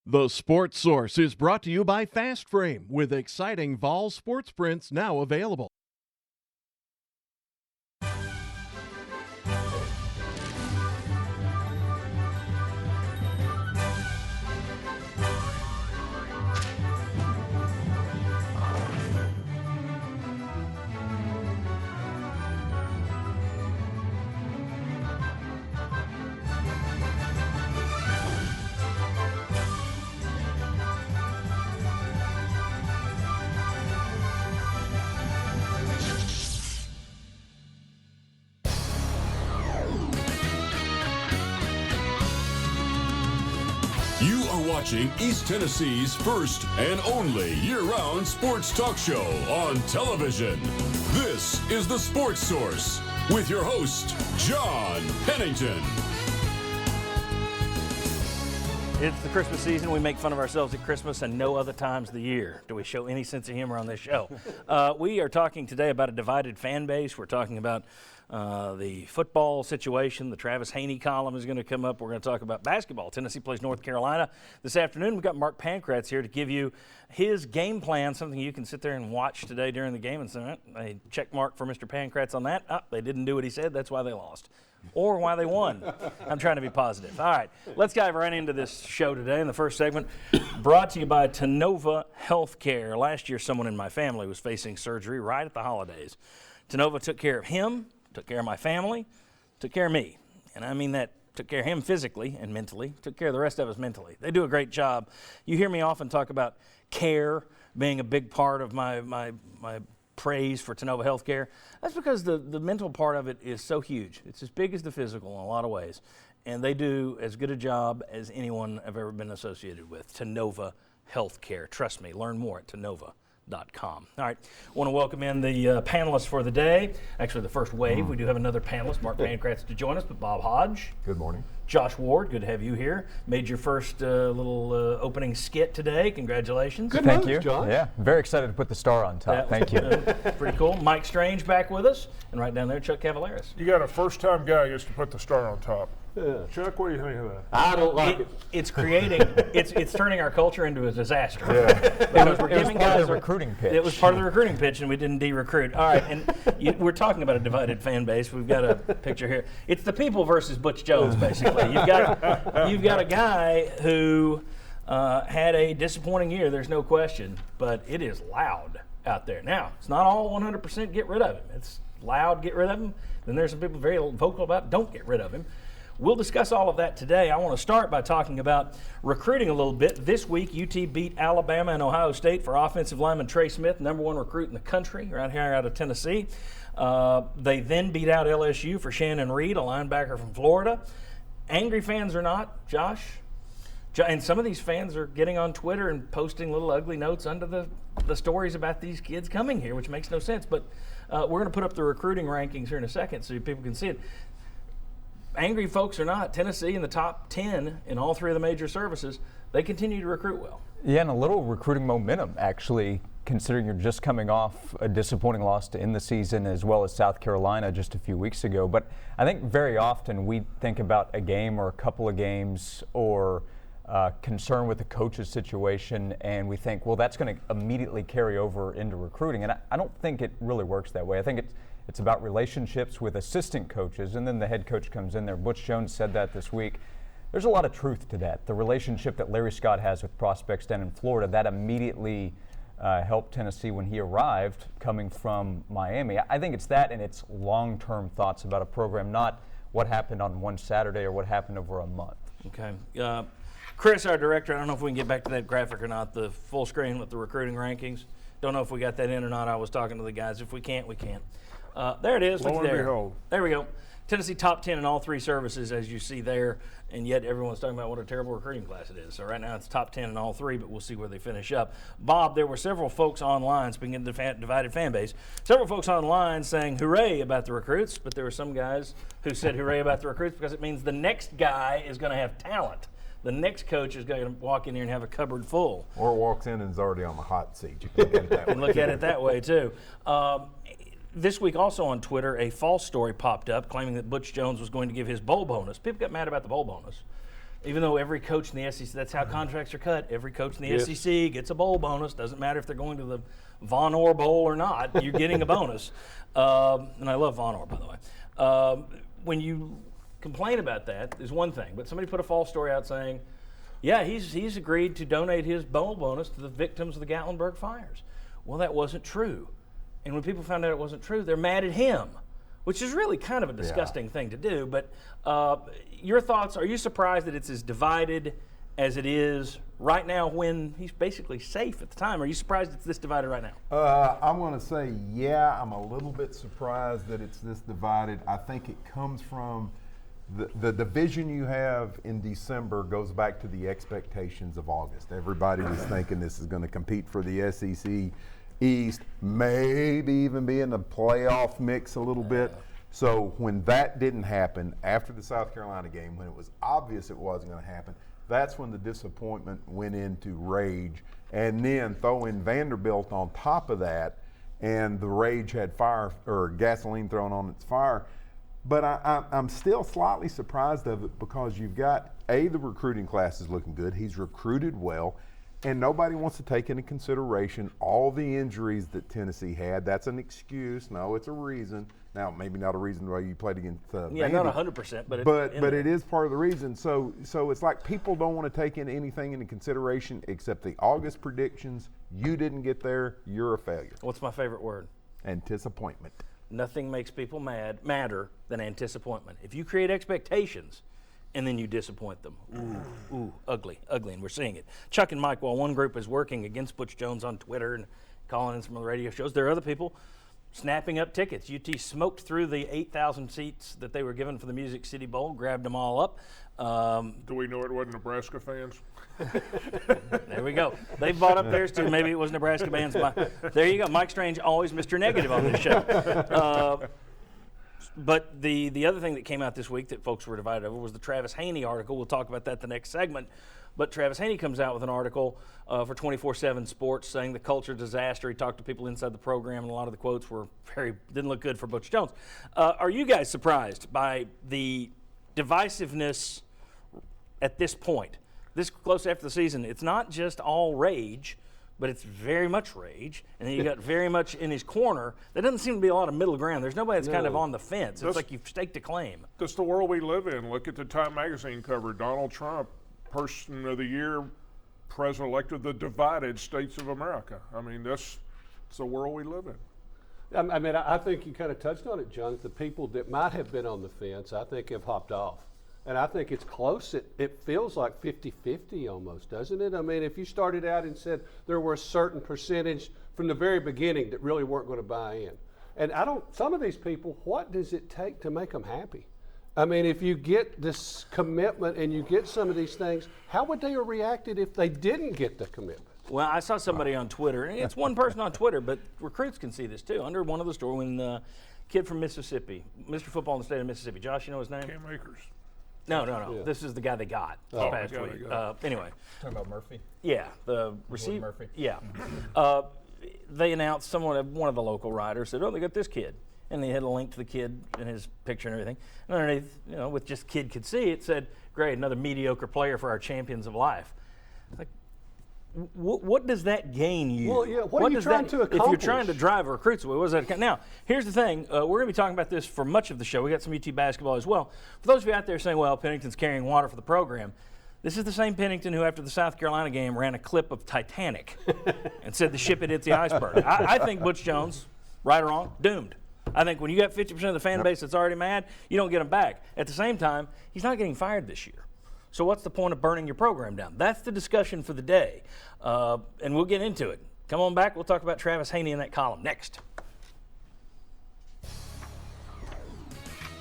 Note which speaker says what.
Speaker 1: The Sports Source is brought to you by Fast Frame, with exciting Vol sports prints now available.
Speaker 2: You are watching East Tennessee's first and only year-round sports talk show on television. This is The Sports Source with your host, John Pennington.
Speaker 3: It's the Christmas season. We make fun of ourselves at Christmas and no other times of the year do we show any sense of humor on this show. We are talking today about a divided fan base. We're talking about the football situation. The Travis Haney column is going to come up. We're going to talk about basketball. Tennessee plays North Carolina this afternoon. We've got Mark Pankratz here to give you his game plan, something you can sit there and watch today during the game and say, a check mark for Mr. Pankratz on that. They didn't do what he said. That's why they lost. Or why they won. I'm trying to be positive. All right, let's dive right into this show today. In the first segment, brought to you by Tennova Healthcare. Last year, someone in my family was facing surgery right at the holidays. Tennova took care of him, took care of my family, took care of me. And I mean that took care of him physically and mentally, took care of the rest of us mentally. They do a great job. You hear me often talk about care being a big part of my praise for Tennova Healthcare. That's because the mental part of it is so huge. It's as big as the physical in a lot of ways. And they do as good a job as anyone I've ever been associated with. Tennova Healthcare. Trust me, learn more at Tennova.com. All right, I want to welcome in the panelists for the day. Actually, the first wave. We do have another panelist, Mark Pankratz, to join us, but Bob Hodge.
Speaker 4: Good morning.
Speaker 3: Josh Ward, good to have you here. Made your first little opening skit today. Congratulations.
Speaker 4: Good
Speaker 5: Thank
Speaker 4: news,
Speaker 5: you.
Speaker 4: Josh.
Speaker 5: Yeah, very excited to put the star on top. Thank you.
Speaker 3: Pretty cool. Mike Strange back with us, and right down there, Chuck Cavaleris.
Speaker 6: You got a first-time guy who gets to put the star on top.
Speaker 4: Yeah.
Speaker 6: Chuck, what do you think of that?
Speaker 4: I don't like it.
Speaker 3: It's creating, it's turning our culture into a disaster.
Speaker 6: Yeah.
Speaker 3: Because we're
Speaker 5: It was
Speaker 3: giving
Speaker 5: part
Speaker 3: guys
Speaker 5: of the recruiting pitch.
Speaker 3: It was part of the recruiting pitch, and we didn't de-recruit. All right, and we're talking about a divided fan base. We've got a picture here. It's the people versus Butch Jones, basically. You've got a guy who had a disappointing year. There's no question, but it is loud out there. Now, it's not all 100% get rid of him. It's loud, get rid of him. Then there's some people very vocal about don't get rid of him. We'll discuss all of that today. I want to start by talking about recruiting a little bit. This week, UT beat Alabama and Ohio State for offensive lineman Trey Smith, #1 recruit in the country, right here out of Tennessee. They then beat out LSU for Shannon Reed, a linebacker from Florida. Angry fans or not, Josh? And some of these fans are getting on Twitter and posting little ugly notes under the stories about these kids coming here, which makes no sense. But we're going to put up the recruiting rankings here in a second so people can see it. Angry folks or not, Tennessee in the top 10 in all three of the major services, they continue to recruit well.
Speaker 5: Yeah, and a little recruiting momentum, actually, considering you're just coming off a disappointing loss to end the season as well as South Carolina just a few weeks ago. But I think very often we think about a game or a couple of games or concern with the coach's situation, and we think, well, that's going to immediately carry over into recruiting. And I don't think it really works that way. I think it's about relationships with assistant coaches, and then the head coach comes in there. Butch Jones said that this week. There's a lot of truth to that. The relationship that Larry Scott has with prospects down in Florida, that immediately helped Tennessee when he arrived coming from Miami. I think it's that and it's long-term thoughts about a program, not what happened on one Saturday or what happened over a month.
Speaker 3: Okay. Chris, our director, I don't know if we can get back to that graphic or not, the full screen with the recruiting rankings. Don't know if we got that in or not. I was talking to the guys. If we can't, we can't. There it is.
Speaker 6: Lo
Speaker 3: Look
Speaker 6: and
Speaker 3: there.
Speaker 6: behold.
Speaker 3: There we go. Tennessee top 10 in all three services, as you see there, and yet everyone's talking about what a terrible recruiting class it is. So right now it's top 10 in all three, but we'll see where they finish up. Bob, there were several folks online, speaking of the divided fan base, several folks online saying hooray about the recruits, but there were some guys who said hooray about the recruits because it means the next guy is going to have talent. The next coach is going to walk in here and have a cupboard full.
Speaker 4: Or walks in and is already on the hot seat. You can look at it that way.
Speaker 3: And look at it that way, too. This week also on Twitter, a false story popped up claiming that Butch Jones was going to give his bowl bonus. People got mad about the bowl bonus. Even though every coach in the SEC, that's how contracts are cut. Every coach in the SEC gets a bowl bonus. Doesn't matter if they're going to the Von Orr Bowl or not. You're getting a bonus. And I love Von Orr, by the way. When you complain about that is one thing, but somebody put a false story out saying, yeah, he's agreed to donate his bowl bonus to the victims of the Gatlinburg fires. Well, that wasn't true. And when people found out it wasn't true, they're mad at him, which is really kind of a disgusting thing to do. But your thoughts, are you surprised that it's as divided as it is right now when he's basically safe at the time? Are you surprised it's this divided right now?
Speaker 4: I'm going to say, yeah, I'm a little bit surprised that it's this divided. I think it comes from the division you have in December goes back to the expectations of August. Everybody was thinking this is going to compete for the SEC East, maybe even be in the playoff mix a little bit. So when that didn't happen after the South Carolina game, when it was obvious it wasn't going to happen, that's when the disappointment went into rage. And then throw in Vanderbilt on top of that, and the rage had fire or gasoline thrown on its fire. But I'm still slightly surprised of it because you've got, the recruiting class is looking good. He's recruited well. And nobody wants to take into consideration all the injuries that Tennessee had. That's an excuse. No, it's a reason. Now, maybe not a reason why you played against
Speaker 3: Vandy. Not 100%,
Speaker 4: but it is part of the reason. So it's like people don't want to take anything into consideration except the August predictions. You didn't get there. You're a failure.
Speaker 3: What's my favorite word?
Speaker 4: Anticipation.
Speaker 3: Nothing makes people madder than anticipation. If you create expectations and then you disappoint them. Ooh, ugly, and we're seeing it. Chuck and Mike, while one group is working against Butch Jones on Twitter and calling in some of the radio shows, there are other people snapping up tickets. UT smoked through the 8,000 seats that they were given for the Music City Bowl, grabbed them all up.
Speaker 6: Do we know it wasn't Nebraska fans?
Speaker 3: There we go. They bought up theirs too. Maybe it was Nebraska fans. There you go. Mike Strange, always Mr. Negative on this show. But the other thing that came out this week that folks were divided over was the Travis Haney article. We'll talk about that the next segment. But Travis Haney comes out with an article for 24/7 Sports saying the culture disaster. He talked to people inside the program, and a lot of the quotes were didn't look good for Butch Jones. Are you guys surprised by the divisiveness at this point? This close after the season, it's not just all rage, but it's very much rage. And then you got very much in his corner. There doesn't seem to be a lot of middle ground. There's nobody that's kind of on the fence. It's like you've staked a claim.
Speaker 6: That's the world we live in. Look at the Time magazine cover. Donald Trump, Person of the Year, President-elect of the divided states of America. I mean, that's the world we live in.
Speaker 7: I mean, I think you kind of touched on it, John. The people that might have been on the fence, I think, have hopped off. And I think it's close. It feels like 50-50 almost, doesn't it? I mean, if you started out and said there were a certain percentage from the very beginning that really weren't going to buy in. And some of these people, what does it take to make them happy? I mean, if you get this commitment and you get some of these things, how would they have reacted if they didn't get the commitment?
Speaker 3: Well, I saw somebody on Twitter, and it's one person on Twitter, but recruits can see this too. Under one of the story, when the kid from Mississippi, Mr. Football in the state of Mississippi, Josh, you know his name?
Speaker 6: Cam Akers.
Speaker 3: No.
Speaker 7: Yeah.
Speaker 3: This is the guy they got this past week. Anyway.
Speaker 5: Talking about Murphy?
Speaker 3: Yeah, the receiver.
Speaker 5: Murphy?
Speaker 3: Yeah. They announced one of the local writers said, they got this kid. And they had a link to the kid and his picture and everything. And underneath, with just kid could see, it said, great, another mediocre player for our champions of life. Like, what does that gain you?
Speaker 7: Well, yeah, what are you trying to accomplish?
Speaker 3: If you're trying to drive recruits away, what does that? Now, here's the thing. We're going to be talking about this for much of the show. We got some UT basketball as well. For those of you out there saying, well, Pennington's carrying water for the program, this is the same Pennington who, after the South Carolina game, ran a clip of Titanic and said the ship had hit the iceberg. I think Butch Jones, right or wrong, doomed. I think when you got 50% of the fan base that's already mad, you don't get them back. At the same time, he's not getting fired this year. So what's the point of burning your program down? That's the discussion for the day. And we'll get into it. Come on back. We'll talk about Travis Haney in that column next.